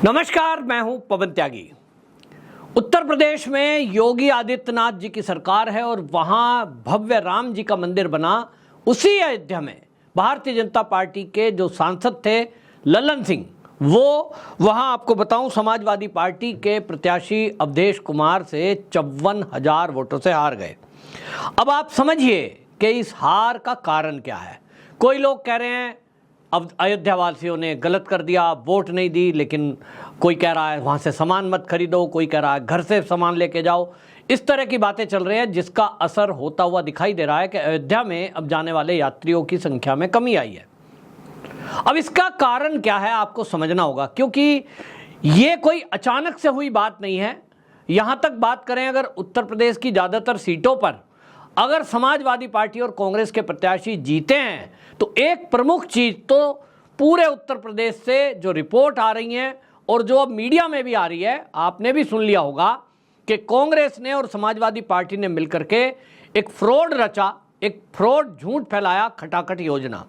नमस्कार, मैं हूं पवन त्यागी। उत्तर प्रदेश में योगी आदित्यनाथ जी की सरकार है और वहां भव्य राम जी का मंदिर बना। उसी अयोध्या में भारतीय जनता पार्टी के जो सांसद थे ललन सिंह, वो वहां आपको बताऊं समाजवादी पार्टी के प्रत्याशी अवधेश कुमार से 54,000 वोटों से हार गए। अब आप समझिए कि इस हार का कारण क्या है। कोई लोग कह रहे हैं अब अयोध्या वासियों ने गलत कर दिया, वोट नहीं दी, लेकिन कोई कह रहा है वहाँ से सामान मत खरीदो, कोई कह रहा है घर से सामान लेके जाओ। इस तरह की बातें चल रही हैं जिसका असर होता हुआ दिखाई दे रहा है कि अयोध्या में अब जाने वाले यात्रियों की संख्या में कमी आई है। अब इसका कारण क्या है आपको समझना होगा, क्योंकि ये कोई अचानक से हुई बात नहीं है। यहाँ तक बात करें अगर उत्तर प्रदेश की ज़्यादातर सीटों पर अगर समाजवादी पार्टी और कांग्रेस के प्रत्याशी जीते हैं तो एक प्रमुख चीज तो पूरे उत्तर प्रदेश से जो रिपोर्ट आ रही है और जो अब मीडिया में भी आ रही है, आपने भी सुन लिया होगा कि कांग्रेस ने और समाजवादी पार्टी ने मिलकर के एक फ्रॉड रचा, एक फ्रॉड झूठ फैलाया, खटाखट योजना।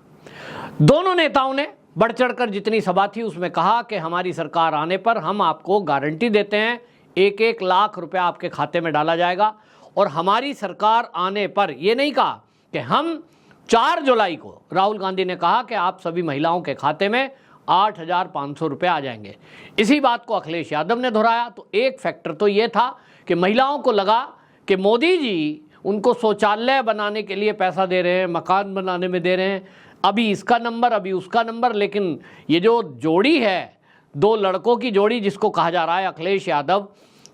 दोनों नेताओं ने बढ़ चढ़कर जितनी सभा थी उसमें कहा कि हमारी सरकार आने पर हम आपको गारंटी देते हैं 1-1 लाख रुपया आपके खाते में डाला जाएगा। और हमारी सरकार आने पर ये नहीं कहा कि हम 4 जुलाई को राहुल गांधी ने कहा कि आप सभी महिलाओं के खाते में 8,500 रुपये आ जाएंगे। इसी बात को अखिलेश यादव ने दोहराया। तो एक फैक्टर तो ये था कि महिलाओं को लगा कि मोदी जी उनको शौचालय बनाने के लिए पैसा दे रहे हैं, मकान बनाने में दे रहे हैं, अभी इसका नंबर अभी उसका नंबर। लेकिन ये जो जोड़ी है, 2 लड़कों की जोड़ी जिसको कहा जा रहा है अखिलेश यादव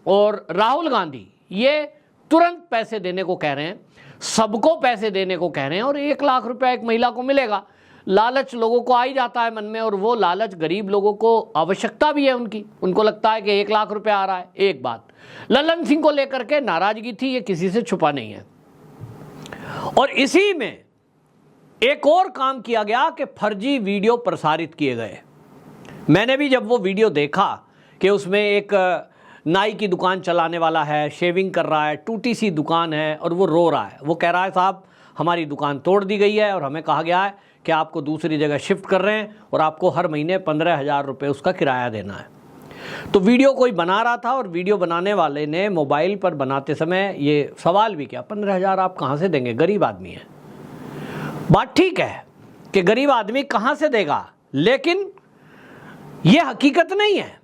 और राहुल गांधी, ये तुरंत पैसे देने को कह रहे हैं, सबको पैसे देने को कह रहे हैं और 1 लाख रुपया एक महिला को मिलेगा। लालच लोगों को आ ही जाता है मन में, और वो लालच गरीब लोगों को आवश्यकता भी है उनकी, उनको लगता है कि 1 लाख रुपया आ रहा है। एक बात ललन सिंह को लेकर के नाराजगी थी, ये किसी से छुपा नहीं है। और इसी में एक और काम किया गया कि फर्जी वीडियो प्रसारित किए गए। मैंने भी जब वो वीडियो देखा कि उसमें एक नाई की दुकान चलाने वाला है, शेविंग कर रहा है, टूटी सी दुकान है और वो रो रहा है, वो कह रहा है साहब हमारी दुकान तोड़ दी गई है और हमें कहा गया है कि आपको दूसरी जगह शिफ्ट कर रहे हैं और आपको हर महीने 15,000 रुपये उसका किराया देना है। तो वीडियो कोई बना रहा था और वीडियो बनाने वाले ने मोबाइल पर बनाते समय ये सवाल भी किया, 15,000 आप कहाँ से देंगे, गरीब आदमी है। बात ठीक है कि गरीब आदमी कहाँ से देगा, लेकिन ये हकीकत नहीं है।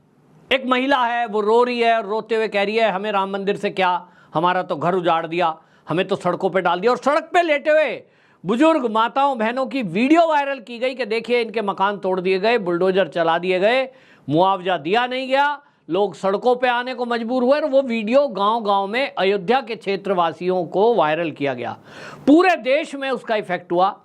एक महिला है, वो रो रही है और रोते हुए कह रही है हमें राम मंदिर से क्या, हमारा तो घर उजाड़ दिया, हमें तो सड़कों पे डाल दिया। और सड़क पे लेटे हुए बुजुर्ग माताओं बहनों की वीडियो वायरल की गई कि देखिए इनके मकान तोड़ दिए गए, बुलडोजर चला दिए गए, मुआवजा दिया नहीं गया, लोग सड़कों पे आने को मजबूर हुए। और वो वीडियो गांव-गांव में अयोध्या के क्षेत्रवासियों को वायरल किया गया, पूरे देश में उसका इफेक्ट हुआ।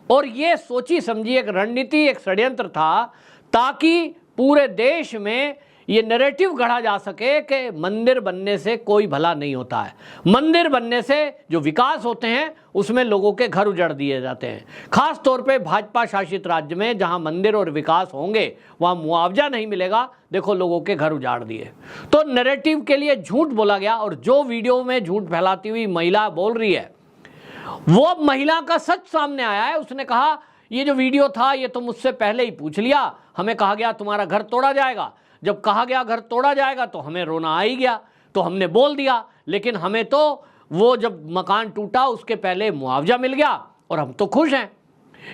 और ये सोची समझी एक रणनीति, एक षड्यंत्र था ताकि पूरे देश में ये नैरेटिव गढ़ा जा सके कि मंदिर बनने से कोई भला नहीं होता है, मंदिर बनने से जो विकास होते हैं उसमें लोगों के घर उजड़ दिए जाते हैं। खास तौर पे भाजपा शासित राज्य में जहां मंदिर और विकास होंगे वहां मुआवजा नहीं मिलेगा, देखो लोगों के घर उजाड़ दिए। तो नैरेटिव के लिए झूठ बोला गया। और जो वीडियो में झूठ फैलाती हुई महिला बोल रही है, वो महिला का सच सामने आया है। उसने कहा ये जो वीडियो था ये तो मुझसे पहले ही पूछ लिया, हमें कहा गया तुम्हारा घर तोड़ा जाएगा। जब कहा गया घर तोड़ा जाएगा तो हमें रोना आ ही गया, तो हमने बोल दिया, लेकिन हमें तो वो जब मकान टूटा उसके पहले मुआवजा मिल गया और हम तो खुश हैं।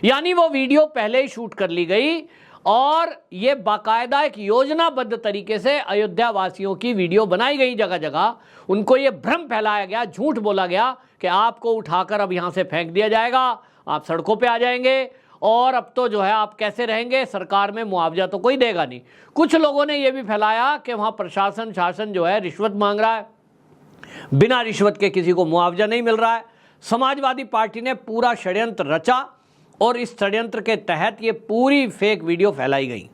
यानी वो वीडियो पहले ही शूट कर ली गई और ये बाकायदा एक योजनाबद्ध तरीके से अयोध्या वासियों की वीडियो बनाई गई। जगह जगह उनको ये भ्रम फैलाया गया, झूठ बोला गया कि आपको उठाकर अब यहाँ से फेंक दिया जाएगा, आप सड़कों पर आ जाएंगे और अब तो जो है आप कैसे रहेंगे, सरकार में मुआवजा तो कोई देगा नहीं। कुछ लोगों ने यह भी फैलाया कि वहाँ प्रशासन शासन जो है रिश्वत मांग रहा है, बिना रिश्वत के किसी को मुआवजा नहीं मिल रहा है। समाजवादी पार्टी ने पूरा षड्यंत्र रचा और इस षड्यंत्र के तहत ये पूरी फेक वीडियो फैलाई गई।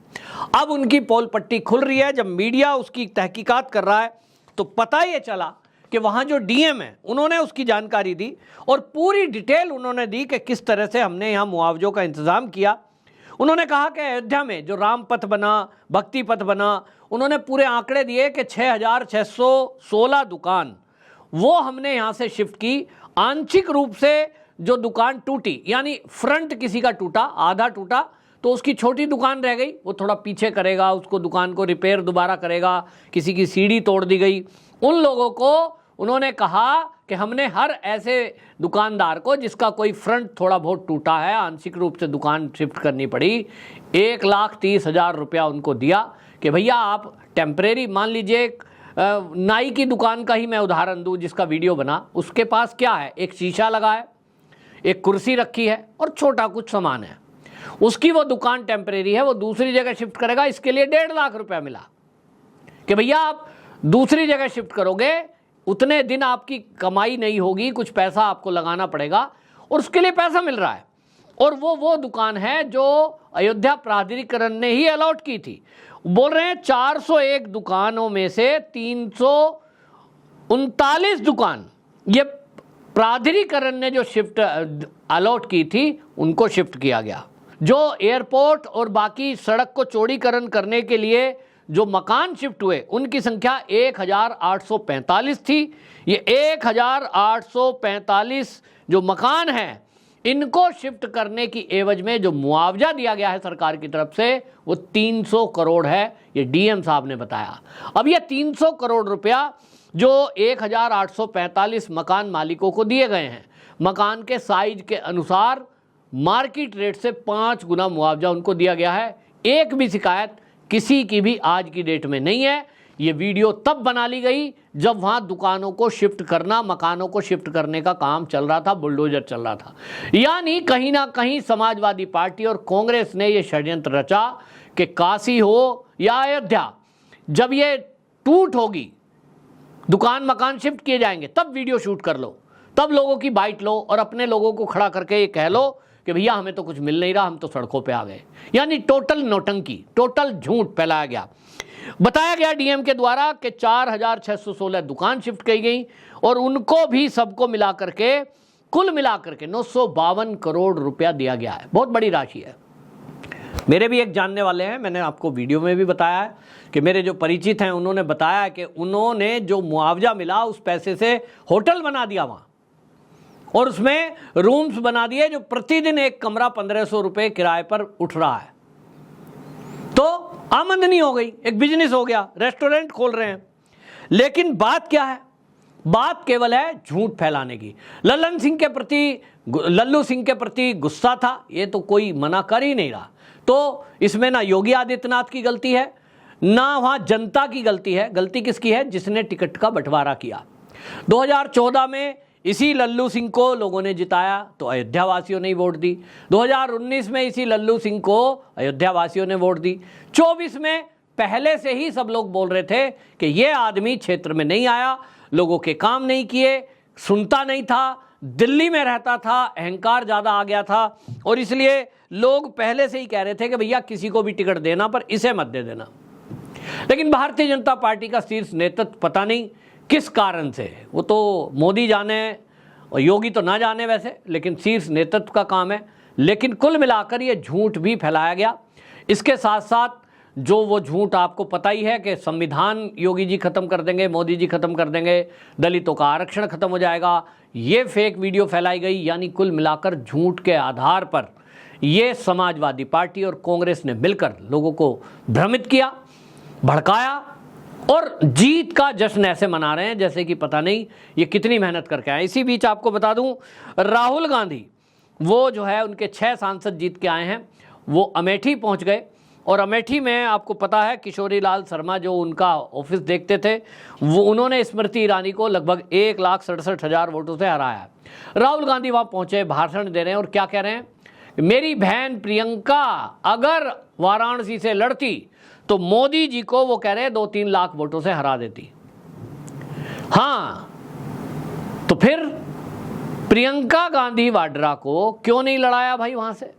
अब उनकी पोल पट्टी खुल रही है। जब मीडिया उसकी तहकीकात कर रहा है तो पता ये चला कि वहाँ जो डीएम है उन्होंने उसकी जानकारी दी और पूरी डिटेल उन्होंने दी कि किस तरह से हमने यहाँ मुआवजों का इंतज़ाम किया। उन्होंने कहा कि अयोध्या में जो राम पथ बना, भक्ति पथ बना, उन्होंने पूरे आंकड़े दिए कि 6,616 दुकान वो हमने यहाँ से शिफ्ट की। आंशिक रूप से जो दुकान टूटी, यानी फ्रंट किसी का टूटा, आधा टूटा, तो उसकी छोटी दुकान रह गई, वो थोड़ा पीछे करेगा, उसको दुकान को रिपेयर दोबारा करेगा, किसी की सीढ़ी तोड़ दी गई, उन लोगों को उन्होंने कहा कि हमने हर ऐसे दुकानदार को जिसका कोई फ्रंट थोड़ा बहुत टूटा है, आंशिक रूप से दुकान शिफ्ट करनी पड़ी, 1,30,000 रुपया उनको दिया कि भैया आप टेम्परेरी, मान लीजिए नाई की दुकान का ही मैं उदाहरण दूं जिसका वीडियो बना, उसके पास क्या है, एक शीशा लगा है, एक कुर्सी रखी है और छोटा कुछ सामान है, उसकी वो दुकान टेम्परेरी है, वो दूसरी जगह शिफ्ट करेगा, इसके लिए 1.5 लाख रुपया मिला कि भैया आप दूसरी जगह शिफ्ट करोगे, उतने दिन आपकी कमाई नहीं होगी, कुछ पैसा आपको लगाना पड़ेगा और उसके लिए पैसा मिल रहा है। और वो दुकान है जो अयोध्या प्राधिकरण ने ही अलॉट की थी। बोल रहे हैं 401 दुकानों में से 339 दुकान ये प्राधिकरण ने जो शिफ्ट अलॉट की थी उनको शिफ्ट किया गया। जो एयरपोर्ट और बाकी सड़क को चौड़ीकरण करने के लिए जो मकान शिफ्ट हुए उनकी संख्या 1,845 थी। ये 1,845 जो मकान हैं इनको शिफ्ट करने की एवज में जो मुआवजा दिया गया है सरकार की तरफ से वो 300 करोड़ है, ये डीएम साहब ने बताया। अब ये 300 करोड़ रुपया जो 1,845 मकान मालिकों को दिए गए हैं, मकान के साइज के अनुसार मार्केट रेट से 5 गुना मुआवजा उनको दिया गया है। एक भी शिकायत किसी की भी आज की डेट में नहीं है। ये वीडियो तब बना ली गई जब वहां दुकानों को शिफ्ट करना, मकानों को शिफ्ट करने का काम चल रहा था, बुलडोजर चल रहा था। यानी कहीं ना कहीं समाजवादी पार्टी और कांग्रेस ने यह षड्यंत्र रचा कि काशी हो या अयोध्या, जब ये टूट होगी, दुकान मकान शिफ्ट किए जाएंगे, तब वीडियो शूट कर लो, तब लोगों की बाइट लो और अपने लोगों को खड़ा करके ये कह लो कि भैया हमें तो कुछ मिल नहीं रहा, हम तो सड़कों पे आ गए। यानी टोटल नौटंकी, टोटल झूठ फैलाया गया। बताया गया डीएम के द्वारा कि 4,616 दुकान शिफ्ट की गई और उनको भी सबको मिला करके कुल मिला करके 952 करोड़ रुपया दिया गया है। बहुत बड़ी राशि है। मेरे भी एक जानने वाले हैं, मैंने आपको वीडियो में भी बताया है कि मेरे जो परिचित हैं उन्होंने बताया कि उन्होंने जो मुआवजा मिला उस पैसे से होटल बना दिया वहाँ और उसमें रूम्स बना दिए जो प्रतिदिन एक कमरा 1,500 रुपये किराए पर उठ रहा है। तो आमदनी हो गई, एक बिजनेस हो गया, रेस्टोरेंट खोल रहे हैं। लेकिन बात क्या है? बात केवल है झूठ फैलाने की। लल्लू सिंह के प्रति गुस्सा था, ये तो कोई मना कर ही नहीं रहा। तो इसमें ना योगी आदित्यनाथ की गलती है ना वहां जनता की गलती है। गलती किसकी है? जिसने टिकट का बंटवारा किया। 2014 में इसी लल्लू सिंह को लोगों ने जिताया तो अयोध्या वासियों ने वोट दी। 2019 में इसी लल्लू सिंह को अयोध्या वासियों ने वोट दी। 24 में पहले से ही सब लोग बोल रहे थे कि ये आदमी क्षेत्र में नहीं आया, लोगों के काम नहीं किए, सुनता नहीं था, दिल्ली में रहता था, अहंकार ज़्यादा आ गया था और इसलिए लोग पहले से ही कह रहे थे कि भैया किसी को भी टिकट देना पर इसे मत दे देना। लेकिन भारतीय जनता पार्टी का शीर्ष नेतृत्व पता नहीं किस कारण से, वो तो मोदी जाने और योगी तो ना जाने वैसे, लेकिन शीर्ष नेतृत्व का काम है। लेकिन कुल मिलाकर ये झूठ भी फैलाया गया। इसके साथ साथ जो वो झूठ आपको पता ही है कि संविधान योगी जी खत्म कर देंगे, मोदी जी खत्म कर देंगे, दलितों का आरक्षण खत्म हो जाएगा, ये फेक वीडियो फैलाई गई। यानी कुल मिलाकर झूठ के आधार पर ये समाजवादी पार्टी और कांग्रेस ने मिलकर लोगों को भ्रमित किया, भड़काया और जीत का जश्न ऐसे मना रहे हैं जैसे कि पता नहीं ये कितनी मेहनत करके आए। इसी बीच आपको बता दूं, राहुल गांधी वो जो है उनके 6 सांसद जीत के आए हैं, वो अमेठी पहुंच गए और अमेठी में आपको पता है किशोरी लाल शर्मा जो उनका ऑफिस देखते थे, वो उन्होंने स्मृति ईरानी को लगभग 1,67,000 वोटों से हराया। राहुल गांधी वहाँ पहुँचे, भाषण दे रहे हैं और क्या कह रहे हैं? मेरी बहन प्रियंका अगर वाराणसी से लड़ती तो मोदी जी को वो कह रहे हैं 2-3 लाख वोटों से हरा देती। हाँ, तो फिर प्रियंका गांधी वाड्रा को क्यों नहीं लड़ाया भाई? वहां से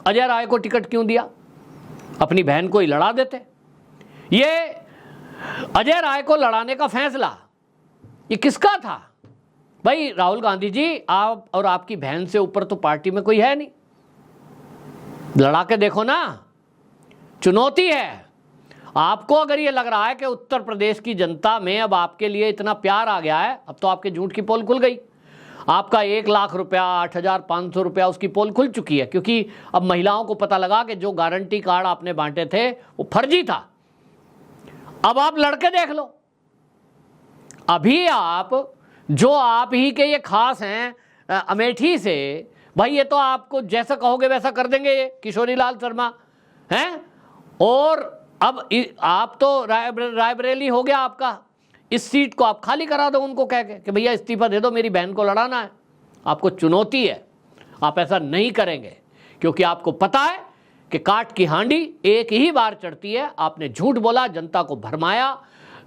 अजय राय को टिकट क्यों दिया? अपनी बहन को ही लड़ा देते। ये अजय राय को लड़ाने का फैसला ये किसका था भाई? राहुल गांधी जी, आप और आपकी बहन से ऊपर तो पार्टी में कोई है नहीं, लड़ा के देखो ना। चुनौती है आपको। अगर ये लग रहा है कि उत्तर प्रदेश की जनता में अब आपके लिए इतना प्यार आ गया है, अब तो आपके झूठ की पोल खुल गई। आपका 1 लाख रुपया, 8,500 रुपया उसकी पोल खुल चुकी है, क्योंकि अब महिलाओं को पता लगा कि जो गारंटी कार्ड आपने बांटे थे वो फर्जी था। अब आप लड़के देख लो, अभी आप ही के ये खास हैं अमेठी से, भाई ये तो आपको जैसा कहोगे वैसा कर देंगे ये किशोरी लाल शर्मा हैं। और अब आप तो रायबरेली हो गया आपका, इस सीट को आप खाली करा दो उनको कह के कि भैया इस्तीफा दे दो, मेरी बहन को लड़ाना है। आपको चुनौती है, आप ऐसा नहीं करेंगे, क्योंकि आपको पता है कि काट की हांडी एक ही बार चढ़ती है। आपने झूठ बोला, जनता को भरमाया,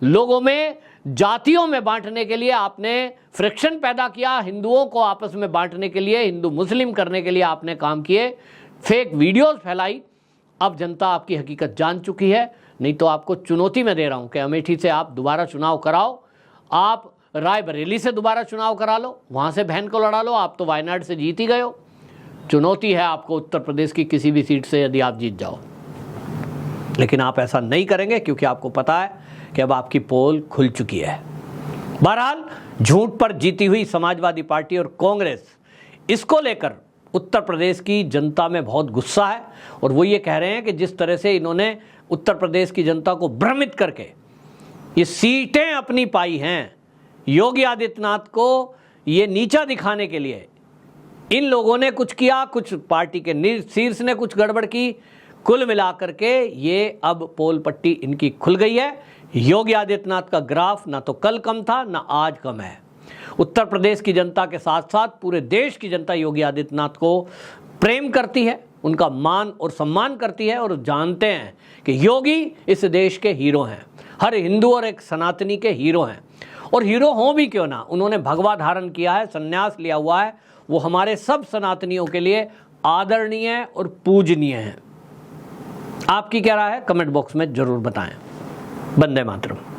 लोगों में जातियों में बांटने के लिए आपने फ्रिक्शन पैदा किया, हिंदुओं को आपस में बांटने के लिए, हिंदू मुस्लिम करने के लिए आपने काम किए, फेक वीडियोस फैलाई। अब जनता आपकी हकीकत जान चुकी है। नहीं तो आपको चुनौती मैं दे रहा हूं कि अमेठी से आप दोबारा चुनाव कराओ, आप रायबरेली से दोबारा चुनाव करा लो, वहां से बहन को लड़ा लो, आप तो वायनाड से जीत ही गए हो। चुनौती है आपको उत्तर प्रदेश की किसी भी सीट से यदि आप जीत जाओ, लेकिन आप ऐसा नहीं करेंगे क्योंकि आपको पता है कि अब आपकी पोल खुल चुकी है। बहरहाल झूठ पर जीती हुई समाजवादी पार्टी और कांग्रेस, इसको लेकर उत्तर प्रदेश की जनता में बहुत गुस्सा है और वो ये कह रहे हैं कि जिस तरह से इन्होंने उत्तर प्रदेश की जनता को भ्रमित करके ये सीटें अपनी पाई हैं, योगी आदित्यनाथ को ये नीचा दिखाने के लिए इन लोगों ने कुछ किया, कुछ पार्टी के शीर्ष ने कुछ गड़बड़ की, कुल मिलाकर के ये अब पोल पट्टी इनकी खुल गई है। योगी आदित्यनाथ का ग्राफ ना तो कल कम था ना आज कम है। उत्तर प्रदेश की जनता के साथ साथ पूरे देश की जनता योगी आदित्यनाथ को प्रेम करती है, उनका मान और सम्मान करती है और जानते हैं कि योगी इस देश के हीरो हैं, हर हिंदू और एक सनातनी के हीरो हैं। और हीरो हों भी क्यों ना, उन्होंने भगवा धारण किया है, संन्यास लिया हुआ है, वो हमारे सब सनातनियों के लिए आदरणीय और पूजनीय हैं। आपकी क्या राय है कमेंट बॉक्स में जरूर बताएं। वंदे मातरम।